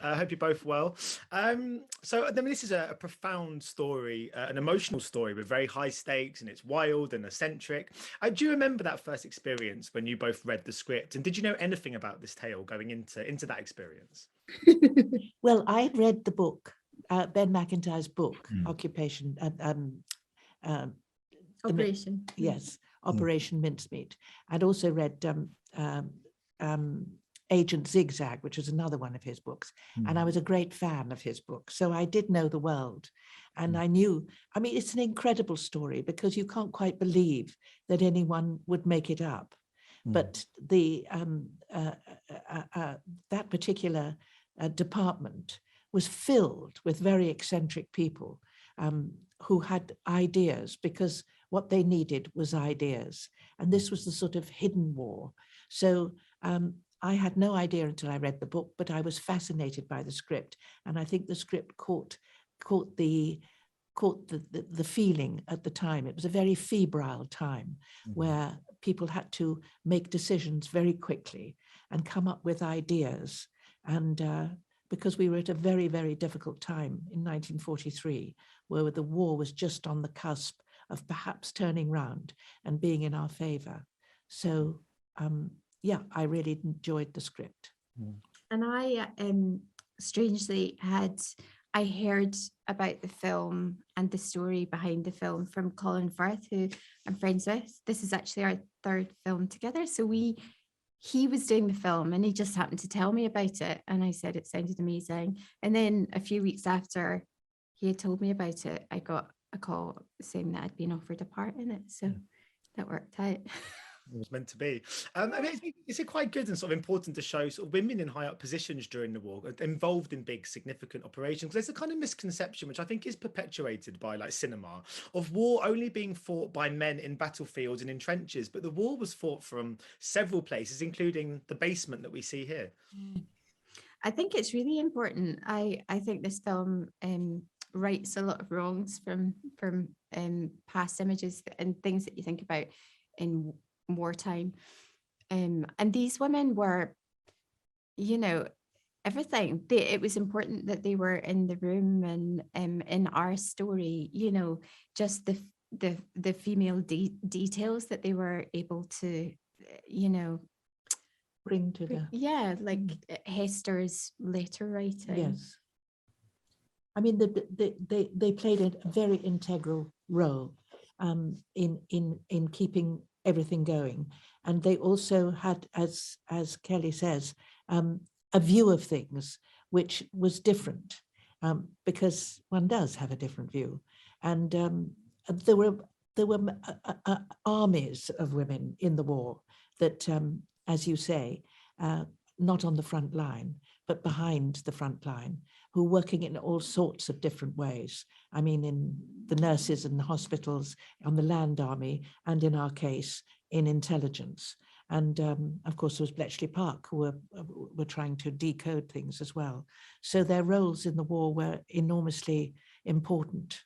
I hope you're both well. So, I mean, this is a profound story, an emotional story with very high stakes, and it's wild and eccentric. Do you remember that first experience when you both read the script? And did you know anything about this tale going into that experience? Well, I read the book, Ben Macintyre's book, Occupation, Operation. Yes, Operation Mincemeat. I'd also read Agent Zigzag, which was another one of his books. And I was a great fan of his book. So I did know the world. And I knew, I mean, it's an incredible story because you can't quite believe that anyone would make it up. But the that particular department was filled with very eccentric people who had ideas, because what they needed was ideas. And this was the sort of hidden war. So I had no idea until I read the book, but I was fascinated by the script. And I think the script caught the feeling at the time. It was a very febrile time where people had to make decisions very quickly and come up with ideas. And because we were at a very, very difficult time in 1943, where the war was just on the cusp of perhaps turning round and being in our favor. So yeah, I really enjoyed the script. And I strangely I heard about the film and the story behind the film from Colin Firth, who I'm friends with. This is actually our third film together. So he was doing the film and he just happened to tell me about it. And I said it sounded amazing. And then a few weeks after he had told me about it, I got a call saying that I'd been offered a part in it. So that worked out. It was meant to be. I mean, is it quite good and sort of important to show sort of women in high up positions during the war, involved in big, significant operations? There's a kind of misconception, which I think is perpetuated by like cinema, of war only being fought by men in battlefields and in trenches, but the war was fought from several places, including the basement that we see here. I think it's really important. I think this film rights a lot of wrongs from past images and things that you think about in wartime, and these women were, you know, everything. It was important that they were in the room, and in our story, you know, just the female details that they were able to, you know, Bring to the like Hester's later writing. Yes, I mean they played a very integral role in keeping everything going, and they also had, as Kelly says, a view of things which was different, because one does have a different view, and there were armies of women in the war that, as you say, not on the front line, but behind the front line, who were working in all sorts of different ways. I mean, in the nurses and the hospitals, on the land army, and in our case, in intelligence. And of course, there was Bletchley Park, who were trying to decode things as well. So their roles in the war were enormously important.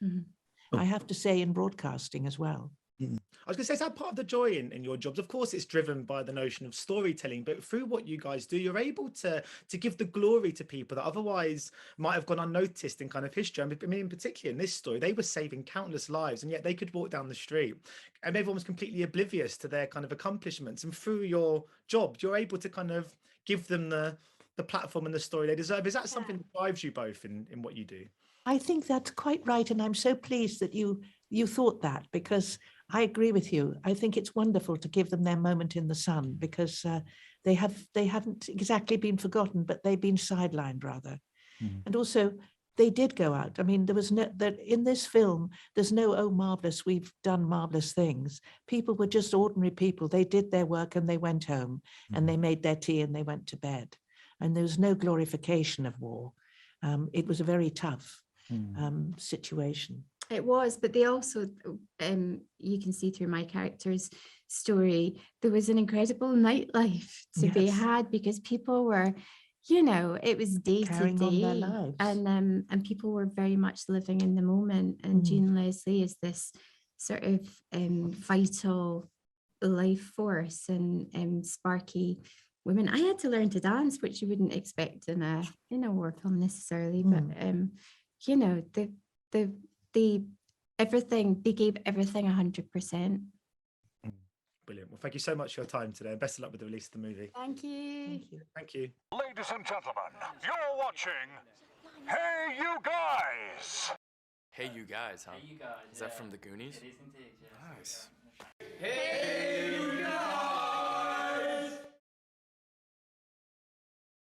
I have to say, in broadcasting as well. I was going to say, is that part of the joy in your jobs? Of course, it's driven by the notion of storytelling, but through what you guys do, you're able to give the glory to people that otherwise might have gone unnoticed in kind of history. I mean, in particular, in this story, they were saving countless lives, and yet they could walk down the street and everyone was completely oblivious to their kind of accomplishments. And through your job, you're able to kind of give them the platform and the story they deserve. Is that something that drives you both in what you do? I think that's quite right. And I'm so pleased that you thought that, because I agree with you. I think it's wonderful to give them their moment in the sun, because they haven't exactly been forgotten, but they've been sidelined rather. And also, they did go out. I mean, there was no, that in this film, there's no, oh, marvelous, we've done marvelous things. People were just ordinary people. They did their work and they went home and they made their tea and they went to bed. And there was no glorification of war. It was a very tough situation. It was, but they also, you can see through my character's story, there was an incredible nightlife to be had, because people were, you know, it was day to day, and people were very much living in the moment. And Jean Leslie is this sort of vital life force, and Sparky women. I had to learn to dance, which you wouldn't expect in a war film necessarily, but you know, the everything, they gave everything 100%. Brilliant. Well, thank you so much for your time today, and best of luck with the release of the movie. Thank you. Thank you. Ladies and gentlemen, you're watching Hey You Guys! Hey You Guys, huh? Hey, you guys. Is that from the Goonies? It is indeed, yeah. Nice. Hey,